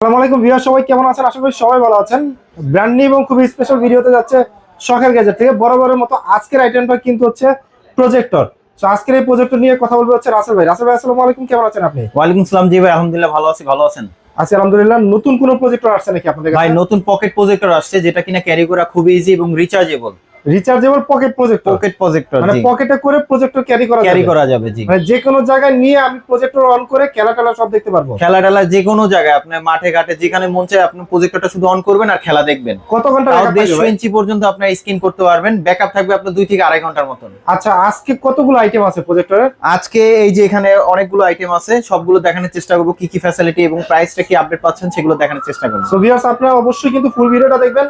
আসসালামু আলাইকুম ভিউয়ার, সবাই কেমন আছেন? আশা করি সবাই ভালো আছেন। ব্র্যান্ড নিউ এবং খুবই স্পেশাল ভিডিওতে যাচ্ছে শখের গ্যাজেট থেকে। বরাবরের মতো আজকের আইটেমটা কিন্তু হচ্ছে প্রজেক্টর। তো আজকের এই প্রজেক্টর নিয়ে কথা বলবো হচ্ছে রাসেল ভাই। রাসেল ভাই, আসসালামু আলাইকুম, কেমন আছেন আপনি? ওয়ালাইকুম আসসালাম। জি ভাই, আলহামদুলিল্লাহ ভালো আছি। ভালো আছেন? আছি আলহামদুলিল্লাহ। নতুন কোনো প্রজেক্টর আসছে নাকি আপনাদের ভাই, কাছে? নতুন পকেট প্রজেক্টর আসছে যেটা কিনা ক্যারি করা খুবই ইজি এবং rechargeable. Rechargeable pocket projector. Pocket projector, মানে জি, পকেটে করে প্রজেক্টর ক্যারি করা ক্যারি যাবে। করা যাবে, জি। মানে যে কোনো জায়গায় নিয়ে আমি প্রজেক্টর অন করে খেলা টেলা সব দেখতে পারবো। খেলা টেলা যে কোনো জায়গায় আপনি মাঠে ঘাটে যেখানে মন চায় আপনি প্রজেক্টরটা শুধু অন করবেন আর খেলা দেখবেন। কত ঘন্টা তাও ব্যাকআপ থাকবে 150 ভাই? ইঞ্চি পর্যন্ত আপনার স্ক্রিন করতে পারবেন। ব্যাকআপ থাকবে আপনার 2 থেকে আড়াই ঘন্টার মতন। আচ্ছা, আজকে কতগুলো আইটেম আছে প্রজেক্টরের? আজকে এই যে এখানে অনেকগুলো আইটেম আছে, সবগুলো দেখানোর চেষ্টা করবো। কি কি ফ্যাসিলিটি এবং প্রাইসটা কি আপডেট পাচ্ছেন সেগুলো দেখানোর চেষ্টা করবো। সো ভিউয়ার্স, আপনারা অবশ্যই কিন্তু ফুল ভিডিওটা দেখবেন।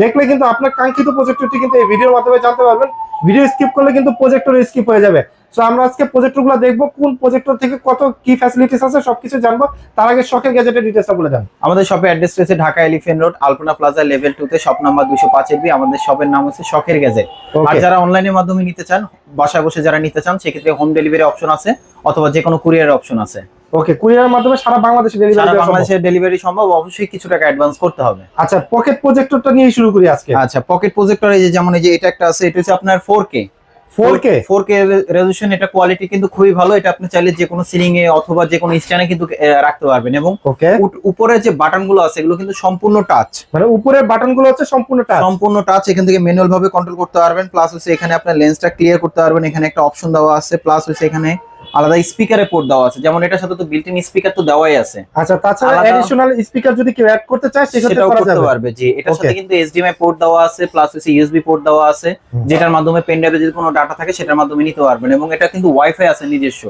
দেখলে কিন্তু আপনার কাঙ্ক্ষিত প্রজেক্টরটি কিন্তু এই ভিডিওর মাধ্যমে জানতে পারবেন। ভিডিও স্কিপ করলে কিন্তু প্রজেক্টর স্কিপ হয়ে যাবে। সো আমরা আজকে প্রজেক্টরগুলো দেখবো, কোন প্রজেক্টর থেকে কত কি ফ্যাসিলিটিস আছে সবকিছু জানবো। তার আগে শখের গ্যাজেটের ডিটেইলসটা বলে দেন। আমাদের শপের অ্যাড্রেস রয়েছে ঢাকা এলিফ্যান্ট রোড, আলপনা প্লাজা, লেভেল 2 তে, শপ নাম্বার 205 বি। আমাদের শপের নাম হচ্ছে শখের গ্যাজেট। আর ওকে যারা অনলাইনের মাধ্যমে নিতে চান, বাসায় বসে যারা নিতে চান, সেক্ষেত্রে হোম ডেলিভারি অপশন আছে অথবা যে কোনো কুরিয়ারের অপশন আছে। ওকে, কুরিয়ারের মাধ্যমে সারা বাংলাদেশে ডেলিভারি সারা দেওয়া সম্ভব। বাংলাদেশে ডেলিভারি সম্ভব, অবশ্যই কিছু টাকা অ্যাডভান্স করতে হবে। আচ্ছা, পকেট প্রজেক্টরটা নিয়ে শুরু করি আজকে। আচ্ছা, পকেট প্রজেক্টর এই যে যেমন এই যে এটা একটা আছে, এটা হচ্ছে আপনার 4K 4K 4K রেজোলিউশন। এটা কোয়ালিটি কিন্তু খুবই ভালো। এটা আপনি চাইলে যে কোনো সিলিং এ অথবা যে কোনো স্ট্যান্ডে কিন্তু রাখতে পারবেন। এবং ওকে, উপরে যে বাটনগুলো আছে এগুলো কিন্তু সম্পূর্ণ টাচ। মানে উপরের বাটনগুলো হচ্ছে সম্পূর্ণ টাচ। সম্পূর্ণ টাচ। এখান থেকে ম্যানুয়াল ভাবে কন্ট্রোল করতে পারবেন। প্লাস হচ্ছে এখানে আপনার লেন্সটা ক্লিয়ার করতে পারবেন। এখানে একটা অপশন দেওয়া আছে। প্লাস হচ্ছে এখানে আলাদা স্পিকারের পোর্ট দেওয়া আছে, যেমন এটার সাথে তো বিল্ট ইন স্পিকার তো দেওয়াই আছে। আচ্ছা, তাছাড়া আলাদা অ্যাডিশনাল স্পিকার যদি কেউ অ্যাড করতে চায় সেক্ষেত্রে সেটাও করা করতে যাবে। পারবে, জি। এটার ওকে, সাথে কিন্তু এইচডিএমআই পোর্ট দেওয়া আছে, প্লাস হচ্ছে ইউএসবি পোর্ট দেওয়া আছে, যেটার মাধ্যমে পেন ড্রাইভে যদি কোনো ডাটা থাকে সেটার মাধ্যমে নিতে পারবেন। এবং এটা কিন্তু ওয়াইফাই আছে, নিজস্ব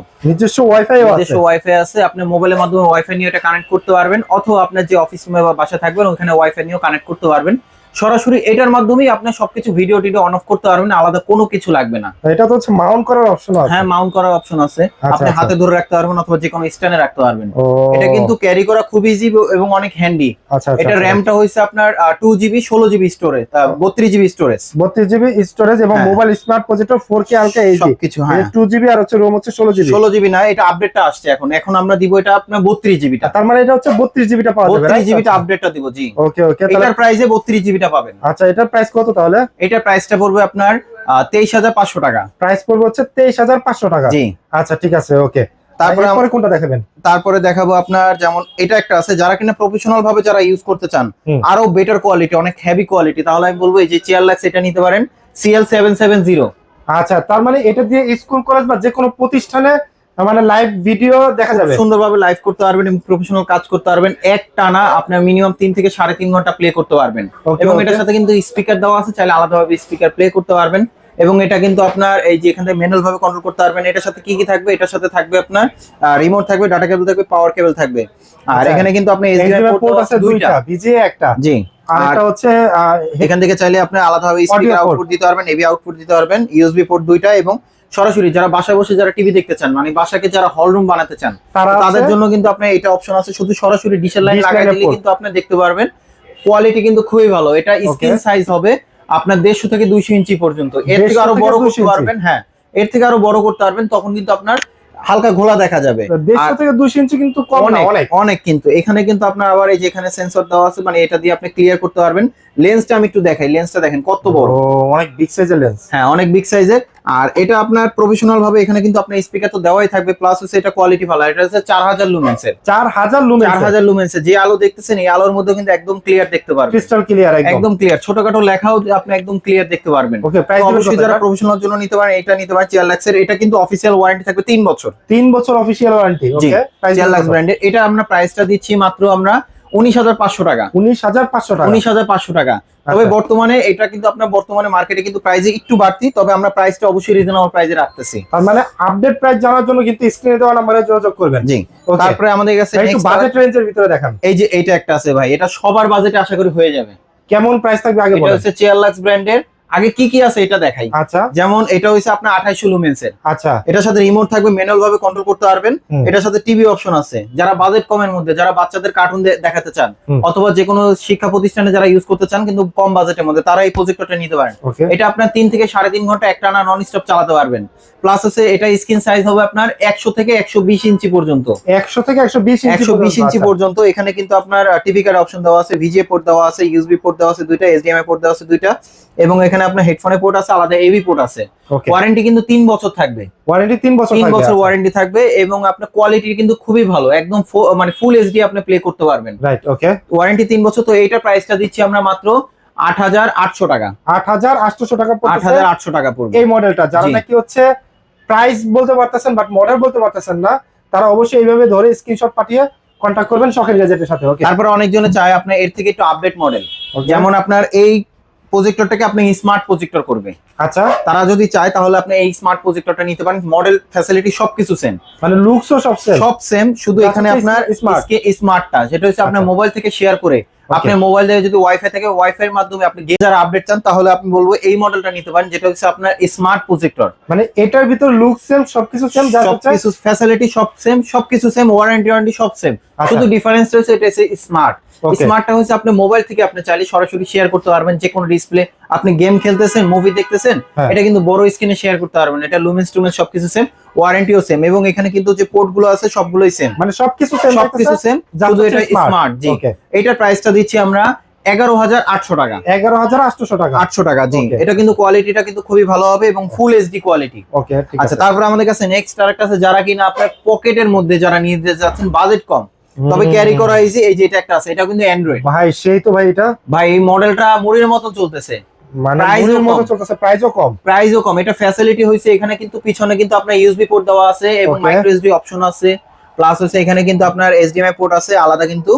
ওয়াইফাই আছে। নিজস্ব ওয়াইফাই আছে। আপনি মোবাইলের মাধ্যমে ওয়াইফাই নিয়ে এটা কানেক্ট করতে পারবেন, অথবা আপনার যে অফিস রুমে বা বাসা থাকবেন ওখানে ওয়াইফাই নিয়েও কানেক্ট করতে পারবেন। সরাসরি এটার মাধ্যমেই আপনি সবকিছু ভিডিও টিডিও অন অফ করতে পারবেন, আলাদা কোনো কিছু লাগবে না। এটা তো হচ্ছে মাউন্ট করার অপশন আছে। হ্যাঁ, মাউন্ট করার অপশন আছে। আচ্ছা, আপনি আচ্ছা। হাতে ধরে রাখতে পারবেন অথবা যে কোনো স্ট্যান্ডে রাখতে পারবেন। ও, এটা কিন্তু ক্যারি করা খুব ইজি এবং অনেক হ্যান্ডি। আচ্ছা আচ্ছা। এটা র্যামটা হইছে আপনার 2 GB 16 GB storage, 32 GB storage, 32 GB storage এবং হ্যাঁ। Mobile smart projector 4K ultra HD সবকিছু, হ্যাঁ। 2 জিবি আর হচ্ছে রোম হচ্ছে 16 জিবি। 16 জিবি না, এটা আপডেটটা আসছে এখন। এখন আমরা দিব এটা আপনার 32 জিবিটা। তার মানে এটা হচ্ছে 32 জিবিটা পাওয়া যাবে, 32 জিবিটা আপডেটটা দিব, জি। ওকে ওকে। এটার প্রাইসে 32 জিবিটা পাবেন। আচ্ছা, এটার প্রাইস কত তাহলে? এটার প্রাইসটা পড়বে আপনার 23,500 টাকা। প্রাইস পড়বে হচ্ছে 23,500 টাকা। জি। আচ্ছা, ঠিক আছে, ওকে। তারপরে তারপরে কোনটা দেখাবেন? তারপরে দেখাবো আপনার, যেমন এটা একটা আছে, যারা কিনা প্রফেশনাল ভাবে যারা ইউজ করতে চান, আরো বেটার কোয়ালিটি, অনেক হেভি কোয়ালিটি, তাহলে আমি বলবো এই যে চেয়ারলাক্স এটা নিতে পারেন, CL770। আচ্ছা, তার মানে এটা দিয়ে স্কুল কলেজ বা যে কোনো প্রতিষ্ঠানে মানে লাইভ ভিডিও দেখা যাবে, সুন্দরভাবে লাইভ করতে পারবেন এবং প্রফেশনাল কাজ করতে পারবেন। এক টানা আপনার মিনিমাম 3 থেকে 3.5 ঘন্টা প্লে করতে পারবেন। Okay, এবং okay. এটার সাথে কিন্তু স্পিকার দেওয়া আছে, চাইলে আলাদাভাবে স্পিকার প্লে করতে পারবেন। এবং এটা কিন্তু আপনার এই যে এখান থেকে ম্যানুয়াল ভাবে কন্ট্রোল করতে পারবেন। এটার সাথে কি কি থাকবে? এটার সাথে থাকবে আপনার রিমোট থাকবে, ডাটা কেবল থাকবে, পাওয়ার কেবল থাকবে। আর আচ্ছা, এখানে কিন্তু আপনি HDMI HDMI পোর্ট পোর্ট আছে আছে দুইটা, দুইটা, ভিজিএ একটা। জি। আর আর এটা হচ্ছে এখান থেকে চাইলে আপনি আলাদাভাবে স্পিকার Audio আউটপুট দিতে পারবেন, এবি আউটপুট দিতে পারবেন, ইউএসবি পোর্ট দুইটা। এবং সরাসরি যারা বাসায় বসে যারা টিভি দেখতে চান, মানে বাসাকে যারা হল রুম বানাতে চান, তারা তো তাদের আছে জন্য কিন্তু আপনার এটা অপশন আছে। শুধু সরাসরি ডিশের লাইন dish লাগাই line এর দিলে port। কিন্তু আপনি দেখতে পারবেন। কোয়ালিটি কিন্তু খুবই ভালো। এটা স্ক্রিন সাইজ হবে আপনার 150 থেকে 200 ইঞ্চি পর্যন্ত। এর থেকে 150 আরো বড় থেকে 200 করতে পারবেন, হ্যাঁ, এর থেকে আরো বড় করতে পারবেন, তখন কিন্তু আপনার হালকা ঘোলা দেখা যাবে। 150 থেকে 200 ইঞ্চি কিন্তু কম না, অনেক অনেক অনেক। কিন্তু এখানে কিন্তু আপনার আবার এই যে এখানে সেন্সর দেওয়া আছে, মানে এটা দিয়ে আপনি ক্লিয়ার করতে পারবেন। লেন্সটা আমি একটু দেখাই, লেন্সটা দেখেন কত বড়। ও, অনেক বিগ সাইজের লেন্স। হ্যাঁ, অনেক বিগ সাইজের। আর এটা আপনার প্রফেশনাল ভাবে এখানে কিন্তু আপনার স্পিকার তো দেওয়াই থাকবে, প্লাস হচ্ছে এটা কোয়ালিটি ভালো। এটা হচ্ছে 4000 লুমেন্সের। 4000 লুমেন্স। 4000 লুমেন্সের যে আলো দেখতেছেন, এই আলোর মধ্যে কিন্তু একদম ক্লিয়ার দেখতে পারবেন, ক্রিস্টাল ক্লিয়ার একদম। একদম ক্লিয়ার। ছোটখাটো লেখাও আপনি একদম ক্লিয়ার দেখতে পারবেন। ওকে, প্রাইস তো অবশ্যই যারা প্রফেশনাল জন্য নিতে পারেন এটা নিতে পারেন। চেয়ারলাক্সের এটা কিন্তু অফিসিয়াল ওয়ারেন্টি থাকবে 3 বছর। 3 বছর অফিশিয়াল ওয়ারেন্টি। জি, ওকে, চেয়ারলাক্স ব্র্যান্ডের। এটা আমরা প্রাইসটা দিচ্ছি মাত্র আমরা 19,500 টাকা। 19,500 টাকা। 19,500 টাকা। তবে আচ্ছা। বর্তমানে এটা কিন্তু আপনার বর্তমানে মার্কেটে কিন্তু প্রাইসে একটু বাড়তি, তবে আমরা প্রাইসটা অবশ্যই রিজনেবল প্রাইসে রাখতেছি। তার মানে আপডেট প্রাইস জানার জন্য কিন্তু স্ক্রিনে দেওয়া নম্বরে যোগাযোগ করবেন। জি। Okay. তারপরে আমাদের কাছে একটু next বাজেট রেঞ্জের ভিতরে দেখান। এই যে এইটা একটা আছে ভাই, এটা সবার বাজেটে আশা করি হয়ে যাবে। কেমন প্রাইস থাকবে আগে এটা বলেন। হচ্ছে চেয়ারলাক্স ব্র্যান্ডের আগে কি কি আছে এটা দেখাই। আচ্ছা যেমন এটা হইছে আপনার 2800 লুমেন্সের। আচ্ছা এটার সাথে রিমোট থাকবে, ম্যানুয়াল ভাবে কন্ট্রোল করতে পারবেন। হুম। এটার সাথে টিভি অপশন আছে, যারা বাজেট কমের মধ্যে, যারা বাচ্চাদের কার্টুন দেখাতে চান হুম। অথবা যে কোনো শিক্ষা প্রতিষ্ঠানে যারা ইউজ করতে চান কিন্তু কম বাজেটের মধ্যে, তারা এই প্রজেক্টরটা নিতে পারেন। ওকে এটা আপনার 3 থেকে 3.5 ঘন্টা একটানা নন স্টপ চালাতে পারবেন। প্লাস আছে এটা স্ক্রিন সাইজ হবে আপনার 100 থেকে 120 ইঞ্চি পর্যন্ত। 100 থেকে 120 ইঞ্চি 120 ইঞ্চি আচ্ছা। পর্যন্ত। এখানে কিন্তু আপনার টিভি কার্ড অপশন দেওয়া আছে, ভিজিএ পোর্ট দেওয়া আছে, ইউএসবি পোর্ট দেওয়া আছে দুইটা, এইচডিএমআই পোর্ট দেওয়া আছে দুইটা, এবং এখানে আপনার হেডফোনের পোর্ট আছে, আলাদা এবি পোর্ট আছে। ওকে ওয়ারেন্টি কিন্তু 3 বছর থাকবে। ওয়ারেন্টি 3 বছর 3 থাকবে বছর আচ্ছা। ওয়ারেন্টি থাকবে, এবং আপনার কোয়ালিটি কিন্তু খুবই ভালো, একদম মানে ফুল এইচডি আপনি প্লে করতে পারবেন। রাইট ওকে ওয়ারেন্টি 3 বছর। তো এইটার প্রাইসটা দিচ্ছি আমরা মাত্র 8800 টাকা। 8800 টাকা পড়তেছে 8800 টাকা পড়বে এই মডেলটা। যারা জি। নাকি হচ্ছে প্রাইস বলতে পারতেছেন বাট মডেল বলতে পারতেছেন না, তারা অবশ্যই এইভাবে ধরে স্ক্রিনশট পাঠিয়ে কন্টাক্ট করবেন শখের গ্যাজেটের সাথে। ওকে তারপরে অনেকজনে চায় আপনার এর থেকে একটু আপডেট মডেল, যেমন আপনার এই প্রজেক্টরটাকে আপনি স্মার্ট প্রজেক্টর করবে, আচ্ছা তারা যদি চায় তাহলে আপনি এই স্মার্ট প্রজেক্টরটা নিতে পারেন। মডেল ফ্যাসিলিটি সবকিছু সেম, মানে লুকসও সব সেম সব সেম, শুধু Just এখানে হচ্ছে আপনার smart। স্মার্টটা যেটা হচ্ছে আপনার আচ্ছা। মোবাইল থেকে শেয়ার করে, আপনি মোবাইল দিয়ে যদি ওয়াইফাই থাকে ওয়াইফাই এর মাধ্যমে আপনি যারা আপডেট চান তাহলে আপনি বলবো এই মডেলটা নিতে পারেন, যেটা হচ্ছে আপনার স্মার্ট প্রজেক্টর। মানে এটার ভিতর লুক সেম সবকিছু সেম, যা হচ্ছে সবকিছু ফ্যাসিলিটি সব সেম, সবকিছু সেম, ওয়ারেন্টি সব সেম, আচ্ছা। শুধু ডিফারেন্স রয়েছে এটা হচ্ছে স্মার্ট। Okay. স্মার্টটা হচ্ছে আপনি মোবাইল থেকে আপনি চাইলে সরাসরি শেয়ার করতে পারবেন যে কোনো ডিসপ্লে, আপনি গেম খেলতেছেন, মুভি দেখতেছেন, হ্যাঁ। এটা কিন্তু বড় স্ক্রিনে শেয়ার করতে পারবেন। এটা লুমেন্স টুমেন্স সবকিছু সেম, ওয়ারেন্টিও সেম, এবং এখানে কিন্তু যে পোর্ট গুলো আছে সবগুলোই সেম, মানে সবকিছু সেম সবকিছু সেম, শুধু এটা স্মার্ট। জি, ওকে এটার প্রাইসটা দিচ্ছি আমরা 11800 টাকা। 11800 টাকা 800 টাকা জি। Okay. এটা কিন্তু কোয়ালিটিটা কিন্তু খুবই ভালো হবে এবং ফুল এইচডি কোয়ালিটি। ওকে ঠিক আচ্ছা, আছে। তারপর আমাদের কাছে নেক্সট আরেকটা আছে, যারা কিনা আপনার পকেটের মধ্যে যারা নিয়ে যেতে যাচ্ছেন, বাজেট কম তবে ক্যারি করা ইজি, এই যে এটা একটা আছে, এটা কিন্তু অ্যান্ড্রয়েড। ভাই সেই তো ভাই এটা ভাই এই মডেলটা মুড়ির মতো চলতেছে, মানে Price ও মুড়ির মতো কম। চলতেছে, প্রাইসও কম। প্রাইসও কম। এটা ফ্যাসিলিটি হইছে এখানে কিন্তু পিছনে কিন্তু আপনার ইউএসবি পোর্ট দেওয়া আছে এবং Okay. মাইক্রো এসডি অপশন আছে, প্লাস হচ্ছে এখানে কিন্তু আপনার এইচডিএমআই পোর্ট আছে, আলাদা কিন্তু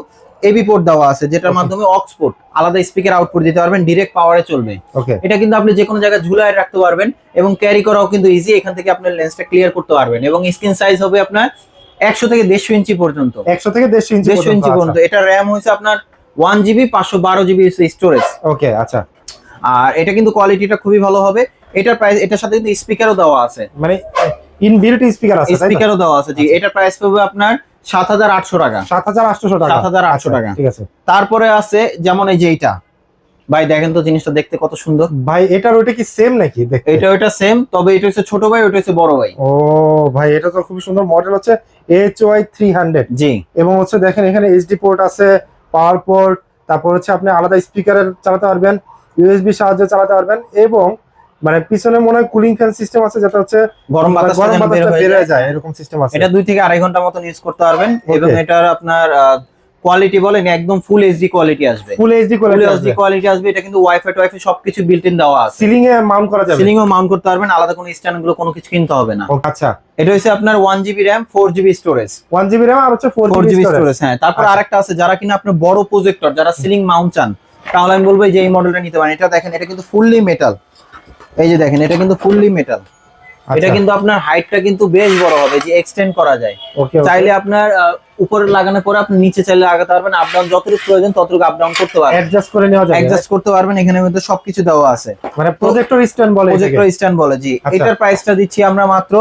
এবি পোর্ট দেওয়া আছে, যেটার Okay. মাধ্যমে অক্স পোর্ট, আলাদা স্পিকার আউটপুট দিতে পারবেন, ডাইরেক্ট পাওয়ারে চলবে। ওকে এটা কিন্তু আপনি যে কোনো জায়গায় ঝুলায় রাখতে পারবেন এবং ক্যারি করাও কিন্তু ইজি, এখান থেকে আপনি লেন্সটা ক্লিয়ার করতে পারবেন, এবং স্ক্রিন সাইজ হবে আপনার 100 থেকে 150 ইঞ্চি পর্যন্ত। 100 থেকে 150 ইঞ্চি 150 ইঞ্চি পর্যন্ত। এটা র্যাম হয়েছে আপনার 1 জিবি, 512 জিবি স্টোরেজ। ওকে আচ্ছা। আর এটা কিন্তু কোয়ালিটিটা খুবই ভালো হবে। এটার প্রাইস, এটার সাথে কিন্তু স্পিকারও দেওয়া আছে, মানে ইনবিল্ট স্পিকার আছে, তাই তো? স্পিকারও দেওয়া আছে জি। এটার প্রাইস পাবে আপনার 7800 টাকা। 7800 টাকা 7800 আচ্ছা, টাকা। ঠিক আছে তারপরে আছে যেমন এই যে এইটা, ভাই দেখেন তো জিনিসটা দেখতে কত সুন্দর। ভাই। এটার ওইটা কি সেম নাকি দেখতে? এটা ওইটা সেম, তবে এটা হচ্ছে ছোট ভাই, ওটা হচ্ছে বড় ভাই। ও ভাই এটা তো খুব সুন্দর মডেল, হচ্ছে HY 300 জি, এবং হচ্ছে দেখেন এখানে এইচডি পোর্ট আছে, পাওয়ার পোর্ট, তারপর হচ্ছে আপনি আলাদা স্পিকারের চালাতে পারবেন, ইউএসবি সাহায্যে চালাতে পারবেন, এবং মানে পিছনে মনে হয় কুলিং ফ্যান সিস্টেম আছে, যেটা হচ্ছে গরম বাতাসটা যেন বের হয়ে বের হয়ে যায়। যায় এরকম সিস্টেম আছে। এটা 2 থেকে 2.5 ঘন্টা মতন ইউজ করতে পারবেন, Okay. এবং এটার আপনার কোয়ালিটি বলেন একদম ফুল এইচডি কোয়ালিটি আসবে, full HD full quality HD quality আসবে। এটা কিন্তু ওয়াইফাই টুয়াইফাই সবকিছু বিল্ট ইন দেওয়া আছে, সিলিং এ মাউন্ট করা যাবে। সিলিং ও মাউন্ট করতে পারবেন, আলাদা কোনো স্ট্যান্ড গুলো কোনো কিছু কিনতে হবে না। আচ্ছা এটা হচ্ছে আপনার 1 GB RAM, 4 GB storage, 1 GB RAM আর হচ্ছে 4 4 জিবি জিবি স্টোরেজ। স্টোরেজ। হ্যাঁ, তারপর আচ্ছা। আরেকটা আছে, যারা কিনা আপনার বড় প্রজেক্টর, যারা সিলিং মাউন্ট চান, তাহলে আমি বলবো যে এই মডেলটা নিতে পারেন। এটা দেখেন, এটা কিন্তু ফুললি মেটাল, এই যে দেখেন এটা কিন্তু ফুললি মেটাল। এটা কিন্তু আপনার হাইটটা কিন্তু বেশ বড় হবে, যে এক্সটেন্ড করা যায়। ওকে চাইলে আপনার উপরে লাগানোর পরে আপনি নিচে চাইলে লাগাতে পারবেন, আপ ডাউন যতটুকু প্রয়োজন ততটুকু আপ ডাউন করতে পারবেন, অ্যাডজাস্ট করে নেওয়া যাবে, অ্যাডজাস্ট করতে পারবেন। এখানে মধ্যে সবকিছু দেওয়া আছে, মানে প্রজেক্টর স্ট্যান্ড বলে এটাকে। প্রজেক্টর স্ট্যান্ড বলে জি। আচ্ছা। এটার প্রাইসটা দিচ্ছি আমরা মাত্র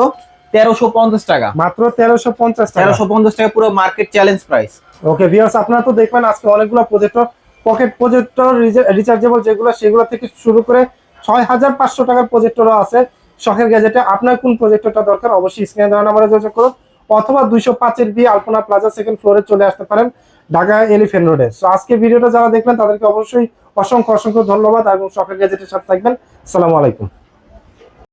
1350 টাকা। মাত্র 1350 টাকা। 1350 টাকা পুরো market challenge price. Okay viewers, আপনারা তো দেখবেন আজকে অনেকগুলো প্রজেক্টর, পকেট প্রজেক্টর, রিচার্জেবল যেগুলো, সেগুলো থেকে শুরু করে 6500 টাকার প্রজেক্টরও আছে শখের গ্যাজেটে। আপনার কোন প্রজেক্টরটা দরকার অবশ্যই স্ক্রিনে দেওয়া নাম্বারে যোগাযোগ করুন, অথবা 205 বি আলপনা প্লাজা সেকেন্ড ফ্লোরে চলে আসতে পারেন, ঢাকা এলিফ্যান্ট রোডে। সো আজকে ভিডিওটা যারা দেখলেন তাদেরকে অবশ্যই অসংখ্য অসংখ্য ধন্যবাদ, এবং শখের গ্যাজেটের সাথে থাকবেন। আসসালামু আলাইকুম।